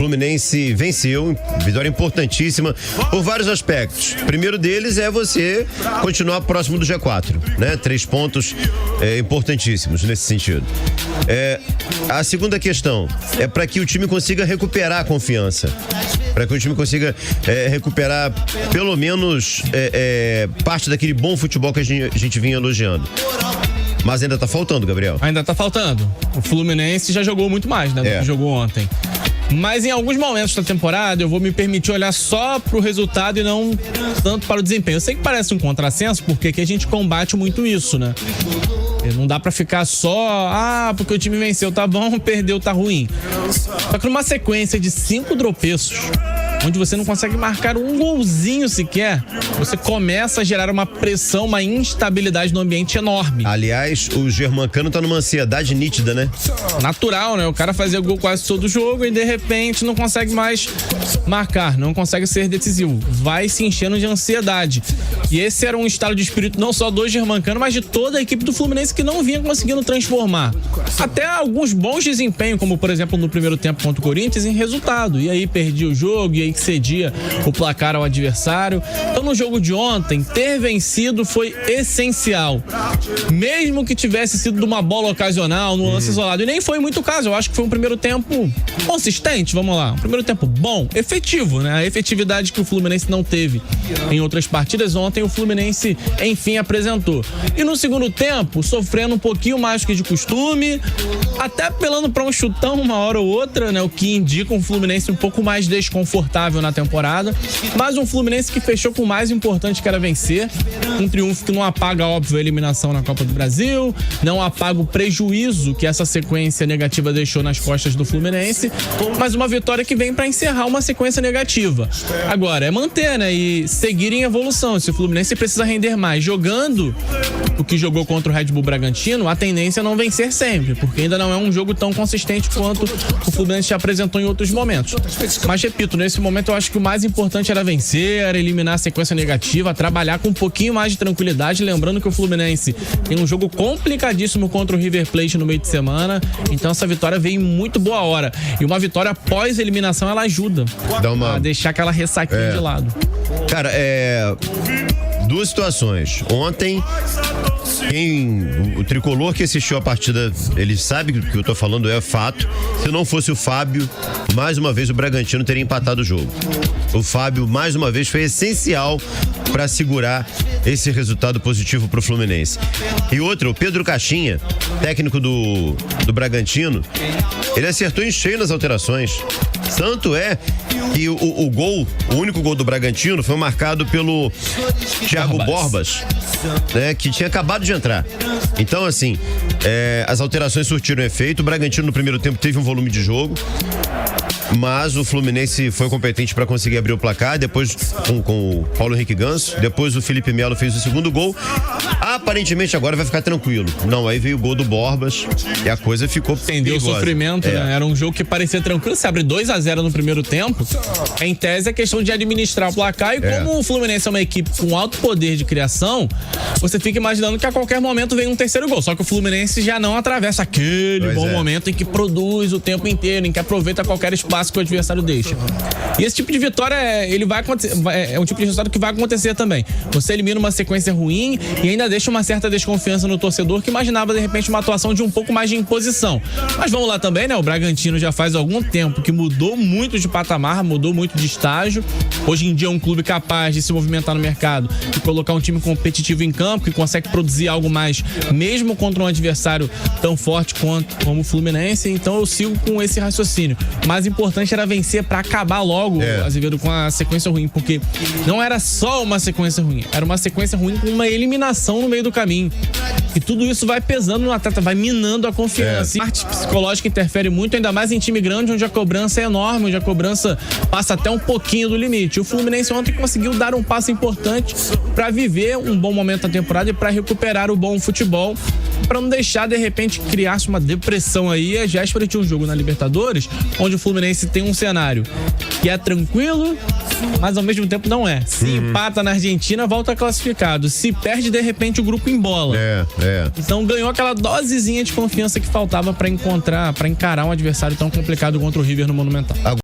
O Fluminense venceu, vitória importantíssima por vários aspectos. O primeiro deles é você continuar próximo do G4, né? 3 pontos importantíssimos nesse sentido. A segunda questão é para que o time consiga recuperar a confiança, para que o time consiga recuperar pelo menos parte daquele bom futebol que a gente vinha elogiando. Mas ainda tá faltando, Gabriel. Ainda tá faltando. O Fluminense já jogou muito mais, né, do que jogou ontem. Mas em alguns momentos da temporada eu vou me permitir olhar só pro resultado e não tanto para o desempenho. Eu sei que parece um contrassenso, porque aqui a gente combate muito isso, né? Não dá pra ficar só, porque o time venceu, tá bom, perdeu, tá ruim. Só que numa sequência de 5 tropeços, onde você não consegue marcar um golzinho sequer, você começa a gerar uma pressão, uma instabilidade no ambiente enorme. Aliás, o Germancano tá numa ansiedade nítida, né? Natural, né? O cara fazia gol quase todo jogo e de repente não consegue mais marcar, não consegue ser decisivo. Vai se enchendo de ansiedade. E esse era um estado de espírito não só do Germancano, mas de toda a equipe do Fluminense que não vinha conseguindo transformar até alguns bons desempenhos, como por exemplo no primeiro tempo contra o Corinthians, em resultado. E aí perdia o jogo, e aí que cedia o placar ao adversário. Então no jogo de ontem, ter vencido foi essencial. Mesmo que tivesse sido de uma bola ocasional, no lance isolado. E nem foi muito o caso. Eu acho que foi um primeiro tempo consistente, vamos lá. Um primeiro tempo bom, efetivo, né? A efetividade que o Fluminense não teve em outras partidas, ontem o Fluminense, enfim, apresentou. E no segundo tempo, sofrendo um pouquinho mais que de costume, até apelando para um chutão uma hora ou outra, né? O que indica um Fluminense um pouco mais desconfortável na temporada, mas um Fluminense que fechou com o mais importante, que era vencer. Um triunfo que não apaga, óbvio, a eliminação na Copa do Brasil, não apaga o prejuízo que essa sequência negativa deixou nas costas do Fluminense, mas uma vitória que vem para encerrar uma sequência negativa. Agora, é manter, né, e seguir em evolução. Se o Fluminense precisa render mais jogando o que jogou contra o Red Bull Bragantino, a tendência é não vencer sempre, porque ainda não é um jogo tão consistente quanto o Fluminense já apresentou em outros momentos. Mas, repito, nesse momento eu acho que o mais importante era vencer, era eliminar a sequência negativa, trabalhar com um pouquinho mais de tranquilidade, lembrando que o Fluminense tem um jogo complicadíssimo contra o River Plate no meio de semana, então essa vitória veio em muito boa hora. E uma vitória após a eliminação, ela ajuda a deixar aquela ressaquinha de lado. Cara, duas situações. Ontem, o tricolor que assistiu a partida, ele sabe que o que eu tô falando é fato. Se não fosse o Fábio, mais uma vez o Bragantino teria empatado o jogo. O Fábio, mais uma vez, foi essencial para segurar esse resultado positivo pro Fluminense. E outra, o Pedro Caixinha, técnico do Bragantino, ele acertou em cheio nas alterações. Tanto é que o único gol do Bragantino foi marcado pelo Thiago Borbas, né, que tinha acabado de entrar. Então, assim, as alterações surtiram efeito. O Bragantino no primeiro tempo teve um volume de jogo, mas o Fluminense foi competente para conseguir abrir o placar, depois com o Paulo Henrique Ganso, depois o Felipe Melo fez o segundo gol. Aparentemente agora vai ficar tranquilo. Não, aí veio o gol do Borbas e a coisa ficou entendeu o sofrimento, né? Era um jogo que parecia tranquilo. Se abre 2-0 no primeiro tempo, em tese é questão de administrar o placar, e como o Fluminense é uma equipe com alto poder de criação, você fica imaginando que a qualquer momento vem um terceiro gol. Só que o Fluminense já não atravessa aquele momento em que produz o tempo inteiro, em que aproveita qualquer espaço que o adversário deixa. E esse tipo de vitória, ele vai acontecer, é um tipo de resultado que vai acontecer também. Você elimina uma sequência ruim e ainda deixa uma certa desconfiança no torcedor, que imaginava de repente uma atuação de um pouco mais de imposição. Mas vamos lá também, né? O Bragantino já faz algum tempo que mudou muito de patamar, mudou muito de estágio. Hoje em dia é um clube capaz de se movimentar no mercado e colocar um time competitivo em campo, que consegue produzir algo mais, mesmo contra um adversário tão forte como o Fluminense. Então eu sigo com esse raciocínio. O mais importante era vencer para acabar logo, Azevedo, com a sequência ruim, porque não era só uma sequência ruim, era uma sequência ruim com uma eliminação no meio do caminho. E tudo isso vai pesando no atleta, vai minando a confiança. A parte psicológica interfere muito, ainda mais em time grande, onde a cobrança é enorme, onde a cobrança passa até um pouquinho do limite. O Fluminense ontem conseguiu dar um passo importante para viver um bom momento da temporada e para recuperar o bom futebol, para não deixar, de repente, criar-se uma depressão aí, a véspera de um jogo na Libertadores, onde o Fluminense tem um cenário que é tranquilo, mas ao mesmo tempo não é. Se empata na Argentina, volta classificado. Se perde, de repente, o grupo embola. Então ganhou aquela dosezinha de confiança que faltava para encarar um adversário tão complicado contra o River no Monumental.